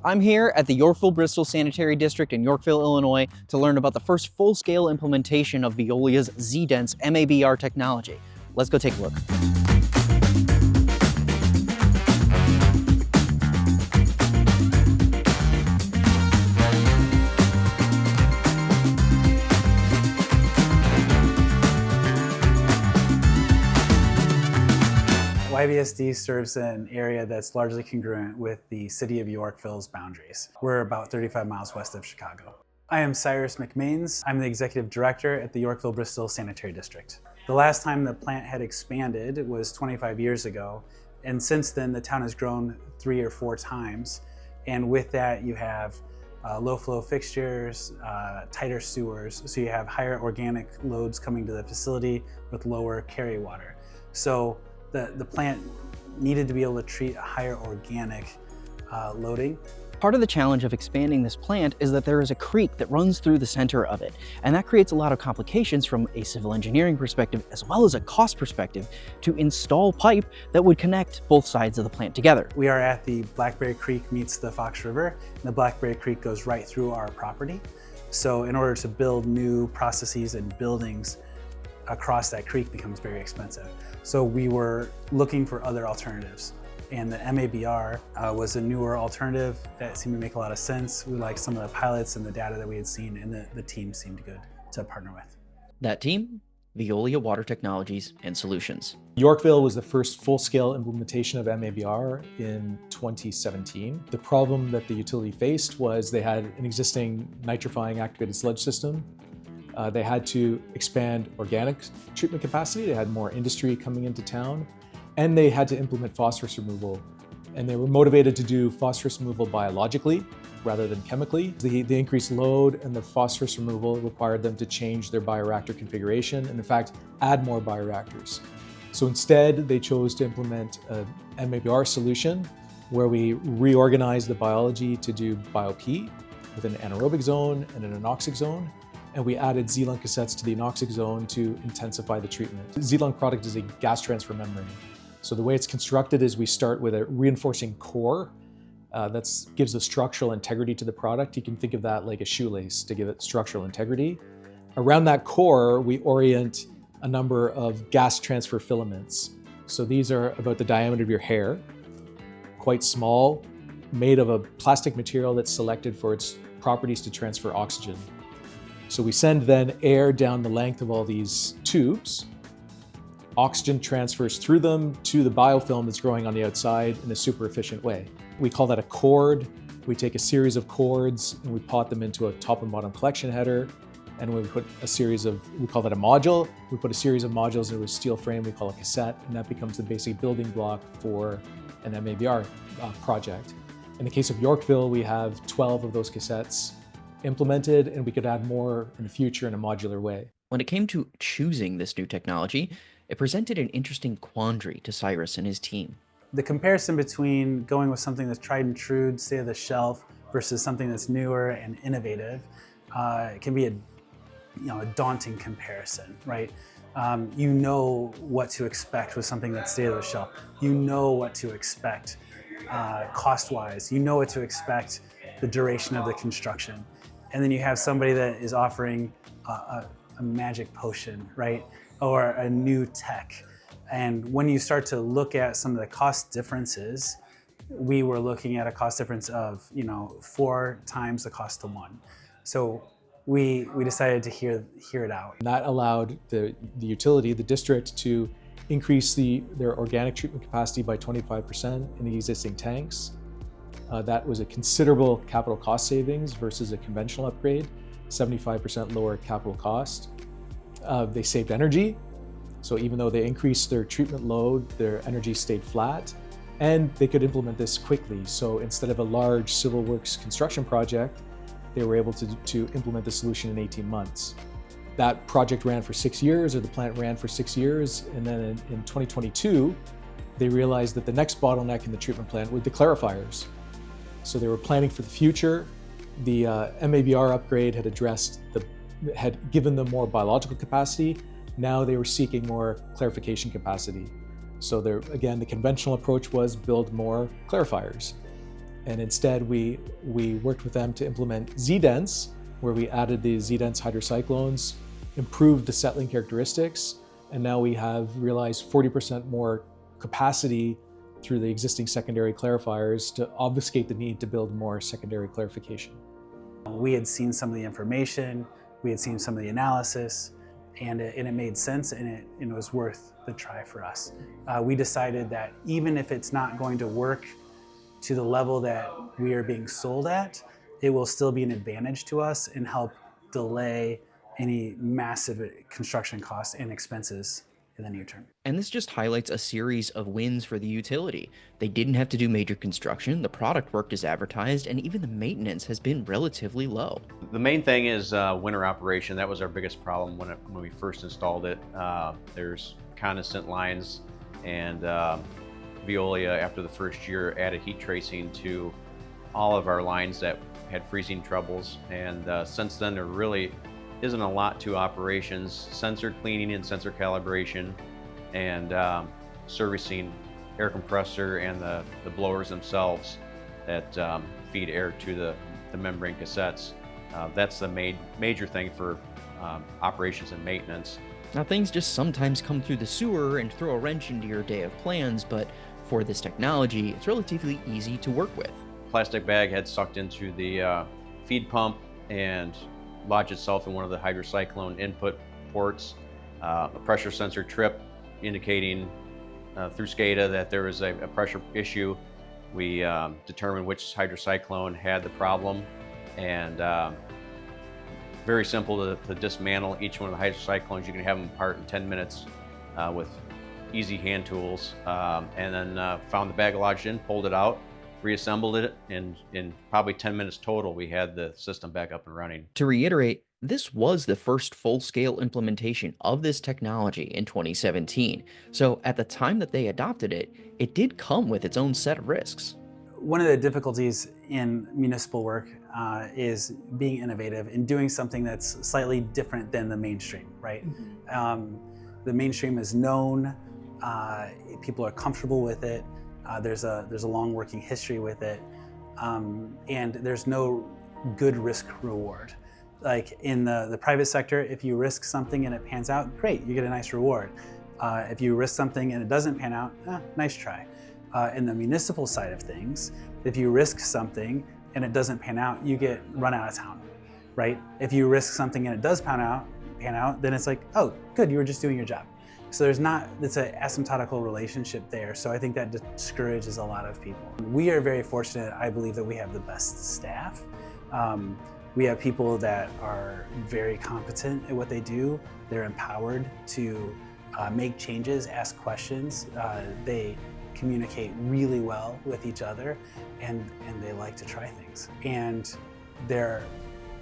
I'm here at the Yorkville-Bristol Sanitary District in Yorkville, Illinois to learn about the first full-scale implementation of Veolia's Z-Dense MABR technology. Let's go take a look. YBSD serves an area that's largely congruent with the city of Yorkville's boundaries. We're about 35 miles west of Chicago. I am Cyrus McMains. I'm the executive director at the Yorkville-Bristol Sanitary District. The last time the plant had expanded was 25 years ago, and since then the town has grown 3 or 4 times. And with that you have low flow fixtures, tighter sewers, so you have higher organic loads coming to the facility with lower carry water. So the plant needed to be able to treat a higher organic loading. Part of the challenge of expanding this plant is that there is a creek that runs through the center of it, and that creates a lot of complications from a civil engineering perspective as well as a cost perspective to install pipe that would connect both sides of the plant together. We are at the Blackberry Creek meets the Fox River, and the Blackberry Creek goes right through our property. So in order to build new processes and buildings across that creek becomes very expensive. So we were looking for other alternatives. And the MABR was a newer alternative that seemed to make a lot of sense. We liked some of the pilots and the data that we had seen, and the team seemed good to partner with. That team? Veolia Water Technologies and Solutions. Yorkville was the first full-scale implementation of MABR in 2017. The problem that the utility faced was they had an existing nitrifying activated sludge system. They had to expand organic treatment capacity. They had more industry coming into town, and they had to implement phosphorus removal. And they were motivated to do phosphorus removal biologically rather than chemically. The increased load and the phosphorus removal required them to change their bioreactor configuration and in fact, add more bioreactors. So instead, they chose to implement a MABR solution where we reorganized the biology to do BioP with an anaerobic zone and an anoxic zone. And we added ZeeLung cassettes to the anoxic zone to intensify the treatment. The ZeeLung product is a gas transfer membrane. So the way it's constructed is we start with a reinforcing core that gives the structural integrity to the product. You can think of that like a shoelace to give it structural integrity. Around that core, we orient a number of gas transfer filaments. So these are about the diameter of your hair, quite small, made of a plastic material that's selected for its properties to transfer oxygen. So we send then air down the length of all these tubes. Oxygen transfers through them to the biofilm that's growing on the outside in a super efficient way. We call that a cord. We take a series of cords and we pot them into a top and bottom collection header. And we put a series of, we call that a module. We put a series of modules into a steel frame we call a cassette, and that becomes the basic building block for an MABR project. In the case of Yorkville, we have 12 of those cassettes implemented, and we could add more in the future in a modular way. When it came to choosing this new technology, it presented an interesting quandary to Cyrus and his team. The comparison between going with something that's tried and true, stay on the shelf, versus something that's newer and innovative can be a daunting comparison, right? You know what to expect with something that's stay on the shelf. You know what to expect cost-wise. You know what to expect the duration of the construction. And then you have somebody that is offering a magic potion, right? Or a new tech. And when you start to look at some of the cost differences, we were looking at a cost difference of 4 times the cost to 1. So we decided to hear it out. And that allowed the utility, the district, to increase their organic treatment capacity by 25% in the existing tanks. That was a considerable capital cost savings versus a conventional upgrade, 75% lower capital cost. They saved energy, so even though they increased their treatment load, their energy stayed flat, and they could implement this quickly. So instead of a large civil works construction project, they were able to implement the solution in 18 months. That project ran for 6 years, or the plant ran for 6 years, and then in 2022, they realized that the next bottleneck in the treatment plant were the clarifiers. So they were planning for the future. The MABR upgrade had given them more biological capacity. Now they were seeking more clarification capacity. So again, the conventional approach was build more clarifiers. And instead, we worked with them to implement Z-Dense, where we added the Z-Dense hydrocyclones, improved the settling characteristics, and now we have realized 40% more capacity through the existing secondary clarifiers to obfuscate the need to build more secondary clarification. We had seen some of the information, we had seen some of the analysis, and it made sense, and it was worth the try for us. We decided that even if it's not going to work to the level that we are being sold at, it will still be an advantage to us and help delay any massive construction costs and expenses in the near term. And this just highlights a series of wins for the utility. They didn't have to do major construction, the product worked as advertised, and even the maintenance has been relatively low. The main thing is winter operation. That was our biggest problem when we first installed it. There's condensate lines, and Veolia, after the first year, added heat tracing to all of our lines that had freezing troubles. And since then, there really isn't a lot to operations. Sensor cleaning and sensor calibration, and servicing air compressor and the blowers themselves that feed air to the membrane cassettes. That's the major thing for operations and maintenance. Now, things just sometimes come through the sewer and throw a wrench into your day of plans, but for this technology, it's relatively easy to work with. Plastic bag had sucked into the feed pump and lodged itself in one of the hydrocyclone input ports. A pressure sensor trip indicating through SCADA that there was a pressure issue. We determined which hydrocyclone had the problem, and very simple to dismantle each one of the hydrocyclones. You can have them apart in 10 minutes with easy hand tools, and then found the bag lodged in, pulled it out, reassembled it, and in probably 10 minutes total, we had the system back up and running. To reiterate, this was the first full-scale implementation of this technology in 2017. So at the time that they adopted it, it did come with its own set of risks. One of the difficulties in municipal work is being innovative and doing something that's slightly different than the mainstream, right? Mm-hmm. The mainstream is known, people are comfortable with it, there's a long working history with it, and there's no good risk reward. Like in the private sector, if you risk something and it pans out, great, you get a nice reward. If you risk something and it doesn't pan out, nice try. In the municipal side of things, if you risk something and it doesn't pan out, you get run out of town, right? If you risk something and it does pan out, then it's like, oh, good, you were just doing your job. So it's an asymptotical relationship there. So I think that discourages a lot of people. We are very fortunate, I believe, that we have the best staff. We have people that are very competent at what they do. They're empowered to make changes, ask questions. They communicate really well with each other, and they like to try things. And they're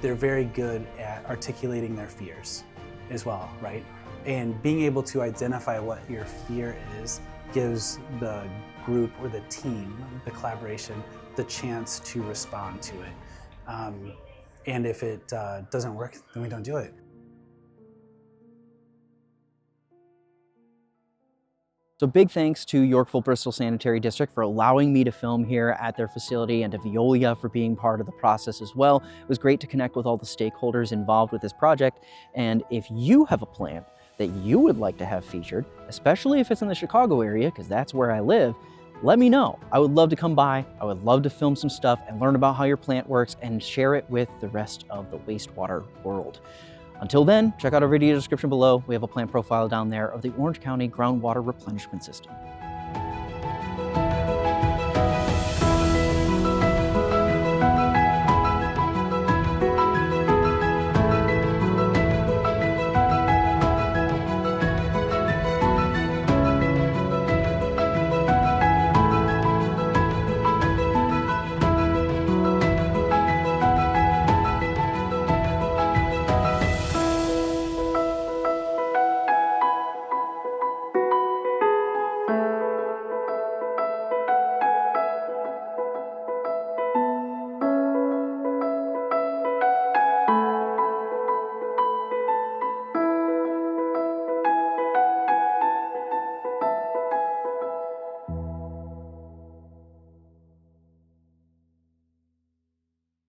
very good at articulating their fears as well, right? And being able to identify what your fear is gives the group or the team, the collaboration, the chance to respond to it. And if it doesn't work, then we don't do it. So big thanks to Yorkville-Bristol Sanitary District for allowing me to film here at their facility, and to Veolia for being part of the process as well. It was great to connect with all the stakeholders involved with this project. And if you have a plant that you would like to have featured, especially if it's in the Chicago area, because that's where I live, let me know. I would love to come by. I would love to film some stuff and learn about how your plant works and share it with the rest of the wastewater world. Until then, check out our video description below. We have a plant profile down there of the Orange County Groundwater Replenishment System.